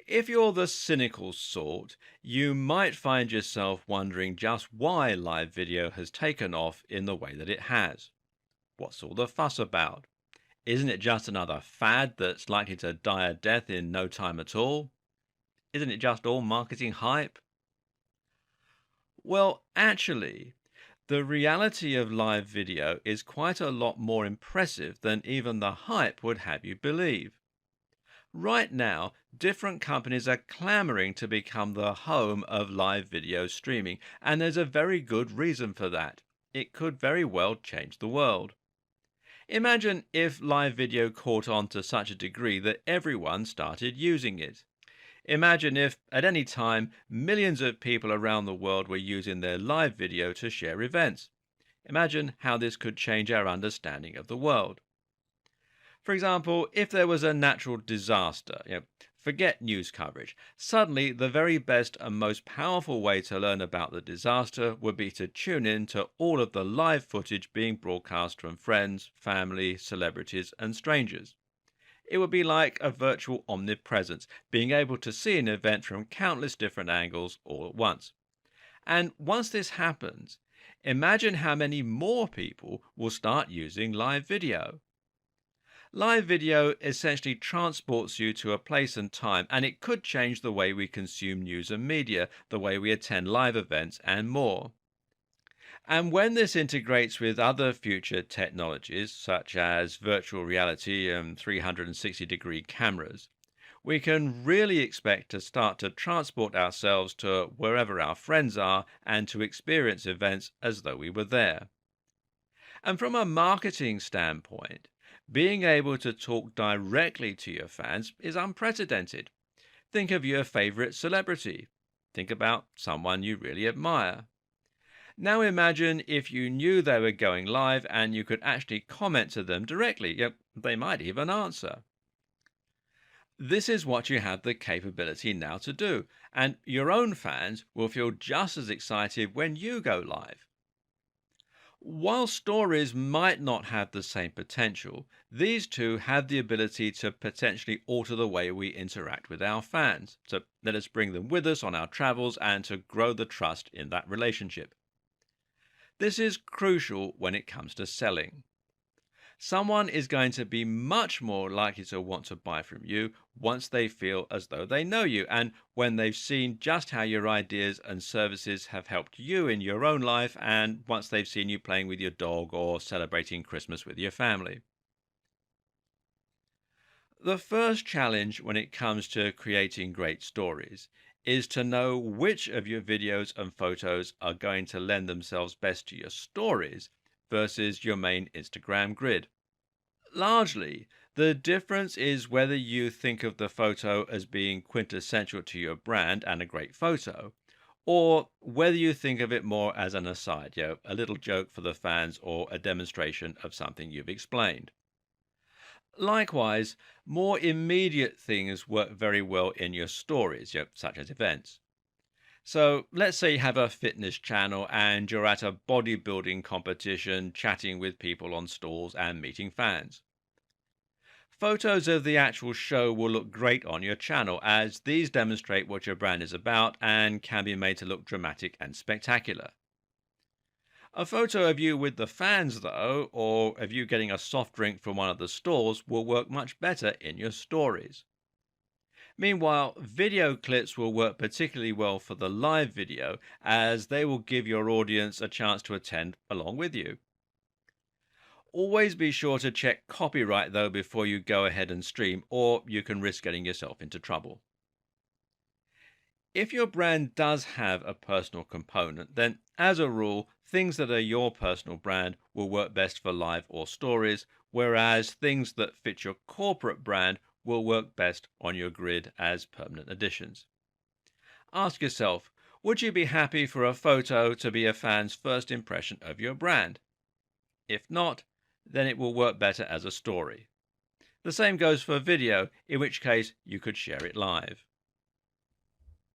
If you're the cynical sort, you might find yourself wondering just why live video has taken off in the way that it has. What's all the fuss about? Isn't it just another fad that's likely to die a death in no time at all? Isn't it just all marketing hype? Well, actually, the reality of live video is quite a lot more impressive than even the hype would have you believe. Right now, different companies are clamoring to become the home of live video streaming, and there's a very good reason for that. It could very well change the world. Imagine if live video caught on to such a degree that everyone started using it. Imagine if, at any time, millions of people around the world were using their live video to share events. Imagine how this could change our understanding of the world. For example, if there was a natural disaster, forget news coverage. Suddenly, the very best and most powerful way to learn about the disaster would be to tune in to all of the live footage being broadcast from friends, family, celebrities, and strangers. It would be like a virtual omnipresence, being able to see an event from countless different angles all at once. And once this happens, imagine how many more people will start using live video. Live video essentially transports you to a place and time, and it could change the way we consume news and media, the way we attend live events, and more. And when this integrates with other future technologies, such as virtual reality and 360-degree cameras, we can really expect to start to transport ourselves to wherever our friends are and to experience events as though we were there. And from a marketing standpoint, being able to talk directly to your fans is unprecedented. Think of your favorite celebrity. Think about someone you really admire. Now imagine if you knew they were going live and you could actually comment to them directly. They might even answer. This is what you have the capability now to do, and your own fans will feel just as excited when you go live. While stories might not have the same potential, these two have the ability to potentially alter the way we interact with our fans. So let us bring them with us on our travels and to grow the trust in that relationship. This is crucial when it comes to selling. Someone is going to be much more likely to want to buy from you once they feel as though they know you and when they've seen just how your ideas and services have helped you in your own life and once they've seen you playing with your dog or celebrating Christmas with your family. The first challenge when it comes to creating great stories is to know which of your videos and photos are going to lend themselves best to your stories versus your main Instagram grid. Largely, the difference is whether you think of the photo as being quintessential to your brand and a great photo, or whether you think of it more as an aside, a little joke for the fans or a demonstration of something you've explained. Likewise, more immediate things work very well in your stories, such as events. So let's say you have a fitness channel and you're at a bodybuilding competition, chatting with people on stalls and meeting fans. Photos of the actual show will look great on your channel as these demonstrate what your brand is about and can be made to look dramatic and spectacular. A photo of you with the fans, though, or of you getting a soft drink from one of the stalls will work much better in your stories. Meanwhile, video clips will work particularly well for the live video as they will give your audience a chance to attend along with you. Always be sure to check copyright though before you go ahead and stream, or you can risk getting yourself into trouble. If your brand does have a personal component, then as a rule, things that are your personal brand will work best for live or stories, whereas things that fit your corporate brand will work best on your grid as permanent additions. Ask yourself, would you be happy for a photo to be a fan's first impression of your brand? If not, then it will work better as a story. The same goes for video, in which case you could share it live.